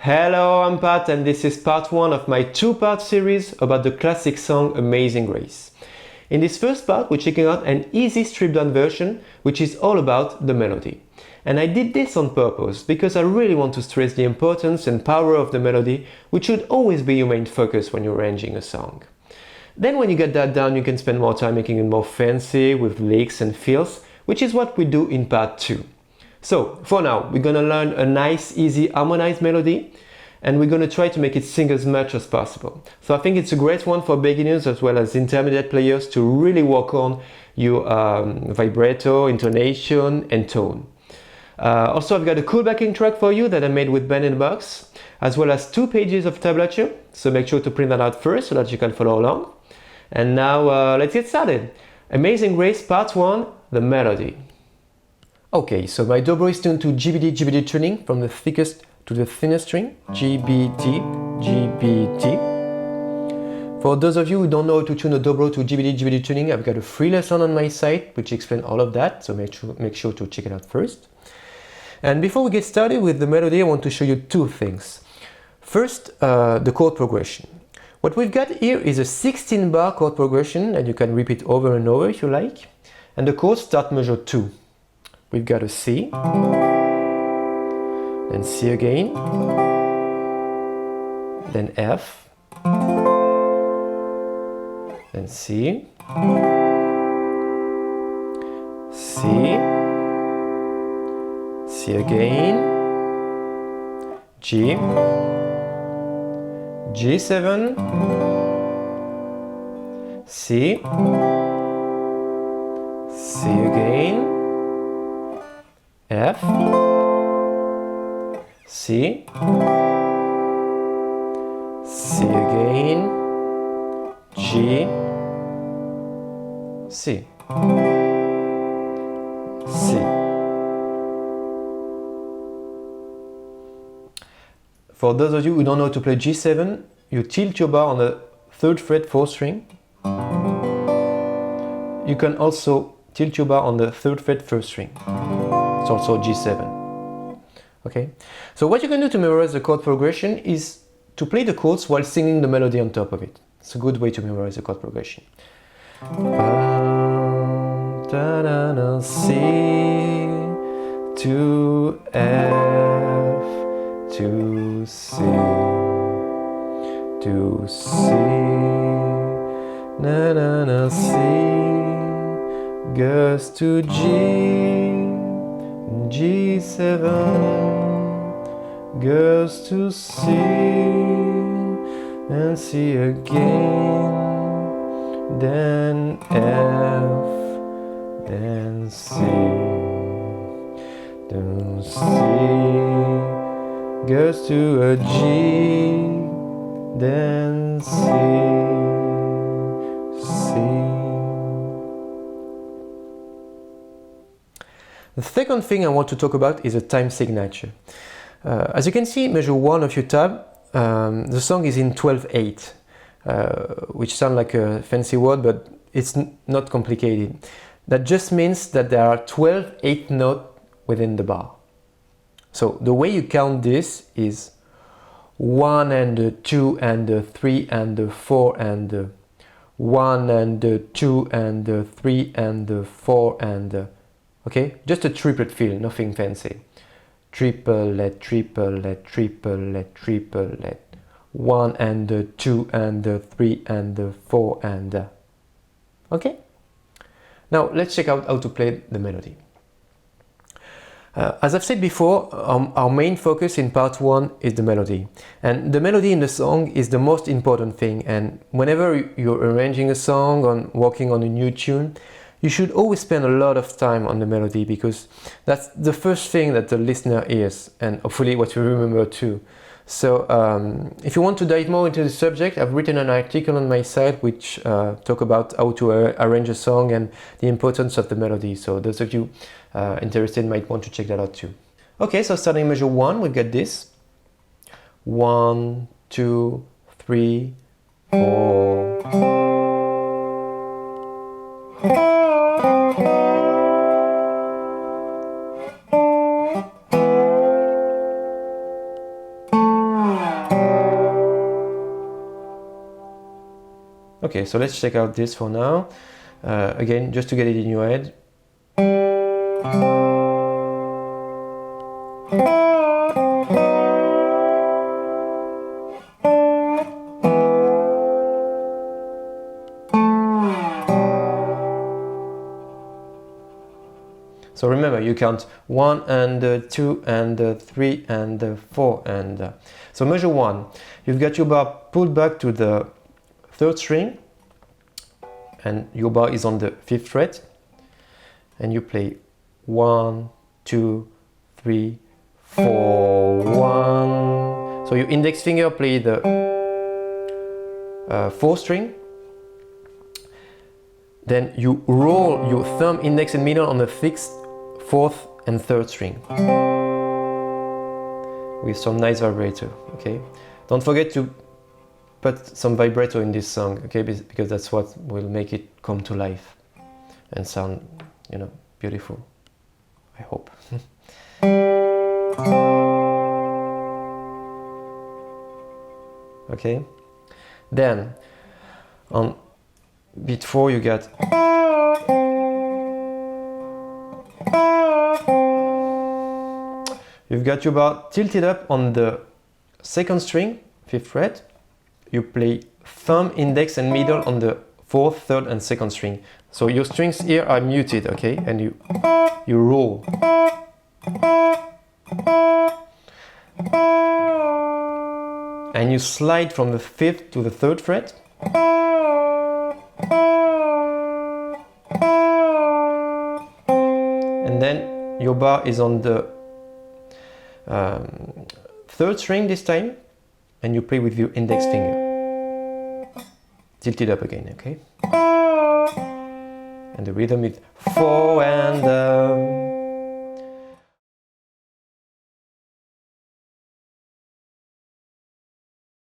Hello, I'm Pat and this is part 1 of my 2-part series about the classic song Amazing Grace. In this first part we're checking out an easy stripped down version which is all about the melody. And I did this on purpose because I really want to stress the importance and power of the melody, which should always be your main focus when you're arranging a song. Then when you get that down you can spend more time making it more fancy with licks and fills, which is what we do in part 2. So, for now, we're gonna learn a nice, easy harmonized melody and we're gonna try to make it sing as much as possible. So I think it's a great one for beginners as well as intermediate players to really work on your vibrato, intonation and tone. Also, I've got a cool backing track for you that I made with Ben in the Box, as well as 2 pages of tablature, so make sure to print that out first so that you can follow along. And now, let's get started. Amazing Grace, part 1, the melody. Okay, so my dobro is tuned to GBD tuning from the thickest to the thinnest string, GBD. For those of you who don't know how to tune a dobro to GBD tuning, I've got a free lesson on my site which explains all of that, so make sure to check it out first. And before we get started with the melody, I want to show you 2 things. First, the chord progression. What we've got here is a 16-bar chord progression, and you can repeat over and over if you like. And the chords start measure 2. We've got a C, then C again, then F, then C, C, C again, G, G7, C, C again, F, C, C again, G, C, C. For those of you who don't know how to play G7, you tilt your bar on the 3rd fret 4th string. You can also tilt your bar on the 3rd fret 1st string. It's also G7. Okay, so what you can do to memorize the chord progression is to play the chords while singing the melody on top of it. It's a good way to memorize the chord progression. C to F to C to C, na na na C goes to G, G7 goes to C, and C again, then F, then C, then C goes to a G, then C, C. The second thing I want to talk about is a time signature. As you can see, measure 1 of your tab, the song is in 12/8, which sounds like a fancy word, but it's not complicated. That just means that there are 12 8th notes within the bar. So the way you count this is 1 and 2 and 3 and 4 and 1 and 2 and 3 and 4 and okay, just a triplet feel, nothing fancy. Triplet, triplet, triplet, triplet. 1 and 2 and 3 and 4 and okay. Now let's check out how to play the melody. As I've said before, our main focus in part 1 is the melody. And the melody in the song is the most important thing. And whenever you're arranging a song or working on a new tune, you should always spend a lot of time on the melody, because that's the first thing that the listener hears, and hopefully what you remember too. So if you want to dive more into the subject, I've written an article on my site which talk about how to arrange a song and the importance of the melody. So those of you interested might want to check that out too. Okay, so starting measure 1, we get this. 1, 2, 3, 4. Okay, so let's check out this for now. Again, just to get it in your head. So remember, you count 1 and 2 and 3 and 4 and so measure 1. You've got your bar pulled back to the 3rd string, and your bar is on the 5th fret, and you play 1, 2, 3, 4, 1. So your index finger play the 4th string. Then you roll your thumb, index and middle on the 6th, 4th and 3rd string with some nice vibrato. Okay, don't forget to put some vibrato in this song, okay, because that's what will make it come to life and sound, you know, beautiful, I hope. Okay, then on beat 4 you got you've got your bar tilted up on the 2nd string, 5th fret. You play thumb, index and middle on the 4th, 3rd and 2nd string. So your strings here are muted, okay, and you roll. And you slide from the 5th to the 3rd fret. And then your bar is on the 3rd string this time, and you play with your index finger. Tilted up again, okay? And the rhythm is 4 and